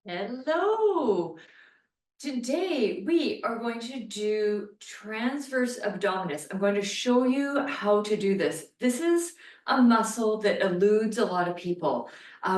Hello. Today we are going to do transverse abdominis. I'm going to show you how to do this. This is a muscle that eludes a lot of people.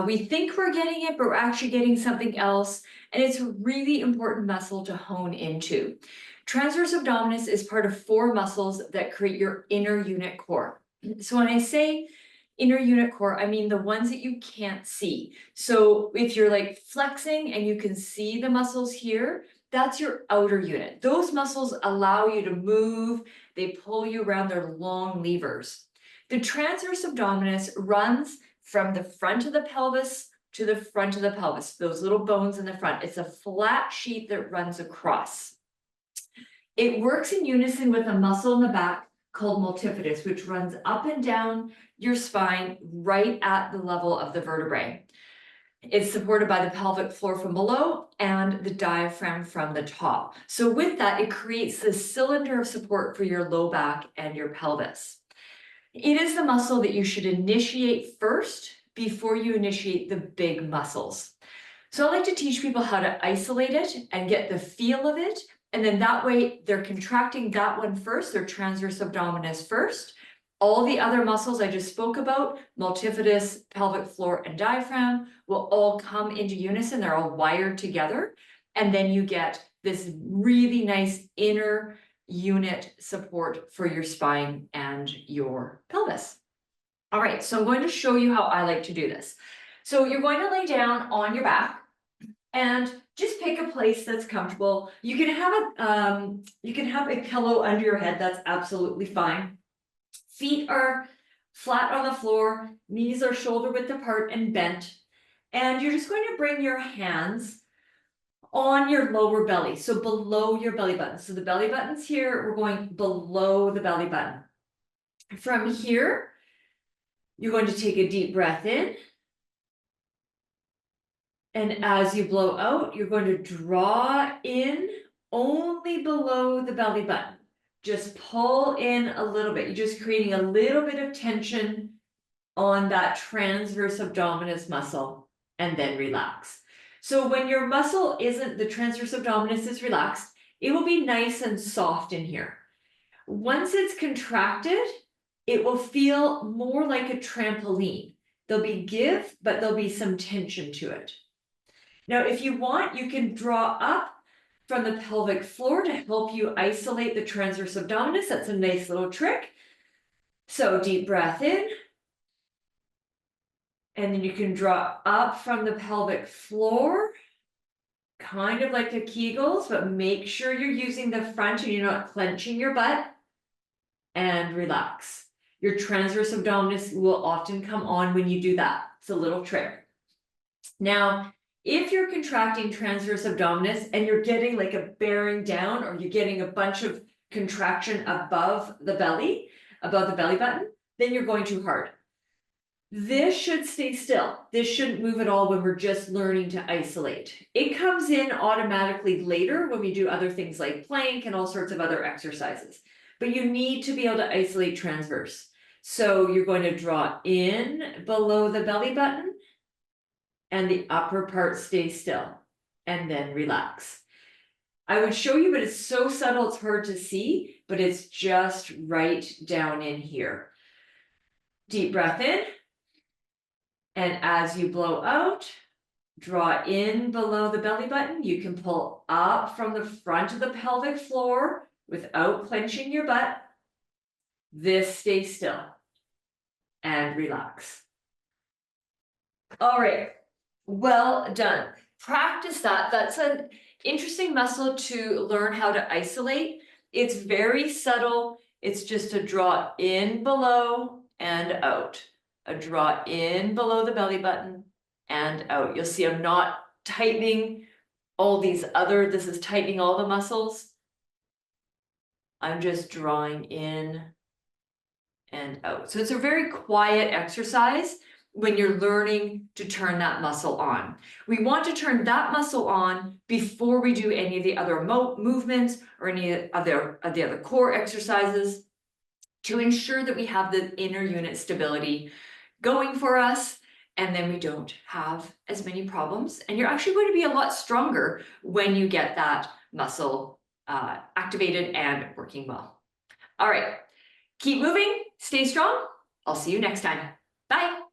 We think we're getting it, but we're actually getting something else. And it's a really important muscle to hone into. Transverse abdominis is part of 4 muscles that create your inner unit core. So when I say inner unit core, I mean the ones that you can't see. So if you're like flexing and you can see the muscles here, that's your outer unit. Those muscles allow you to move, they pull you around, their long levers. The transverse abdominis runs from the front of the pelvis to the front of the pelvis, those little bones in the front. It's a flat sheet that runs across. It works in unison with a muscle in the back called multifidus, which runs up and down your spine right at the level of the vertebrae. It's supported by the pelvic floor from below and the diaphragm from the top. So with that, it creates this cylinder of support for your low back and your pelvis. It is the muscle that you should initiate first before you initiate the big muscles. So I like to teach people how to isolate it and get the feel of it. And then that way they're contracting that one first, their transverse abdominis first. All the other muscles I just spoke about, multifidus, pelvic floor, and diaphragm, will all come into unison. They're all wired together. And then you get this really nice inner unit support for your spine and your pelvis. All right, so I'm going to show you how I like to do this. So you're going to lay down on your back and just pick a place that's comfortable. You can have a pillow under your head. That's absolutely fine. Feet are flat on the floor, knees are shoulder width apart and bent. And you're just going to bring your hands on your lower belly, so below your belly button. So the belly button's here, we're going below the belly button. From here, you're going to take a deep breath in. And as you blow out, you're going to draw in only below the belly button. Just pull in a little bit. You're just creating a little bit of tension on that transverse abdominis muscle and then relax. So when your muscle isn't, the transverse abdominis is relaxed, it will be nice and soft in here. Once it's contracted, it will feel more like a trampoline. There'll be give, but there'll be some tension to it. Now, if you want, you can draw up from the pelvic floor to help you isolate the transverse abdominis. That's a nice little trick. So deep breath in. And then you can draw up from the pelvic floor, kind of like the Kegels, but make sure you're using the front and you're not clenching your butt. And relax. Your transverse abdominis will often come on when you do that. It's a little trick. Now, if you're contracting transverse abdominis and you're getting like a bearing down, or you're getting a bunch of contraction above the belly button, then you're going too hard. This should stay still. This shouldn't move at all when we're just learning to isolate. It comes in automatically later when we do other things like plank and all sorts of other exercises. But you need to be able to isolate transverse. So you're going to draw in below the belly button, and the upper part stays still, and then relax. I would show you, but it's so subtle, it's hard to see, but it's just right down in here. Deep breath in. And as you blow out, draw in below the belly button. You can pull up from the front of the pelvic floor without clenching your butt. This stays still and relax. All right. Well done. Practice that. That's an interesting muscle to learn how to isolate. It's very subtle. It's just a draw in below and out. A draw in below the belly button and out. You'll see I'm not tightening all these other, this is tightening all the muscles. I'm just drawing in and out. So it's a very quiet exercise when you're learning to turn that muscle on. We want to turn that muscle on before we do any of the other movements or any of the other core exercises to ensure that we have the inner unit stability going for us and then we don't have as many problems. And you're actually going to be a lot stronger when you get that muscle activated and working well. All right, keep moving, stay strong. I'll see you next time. Bye.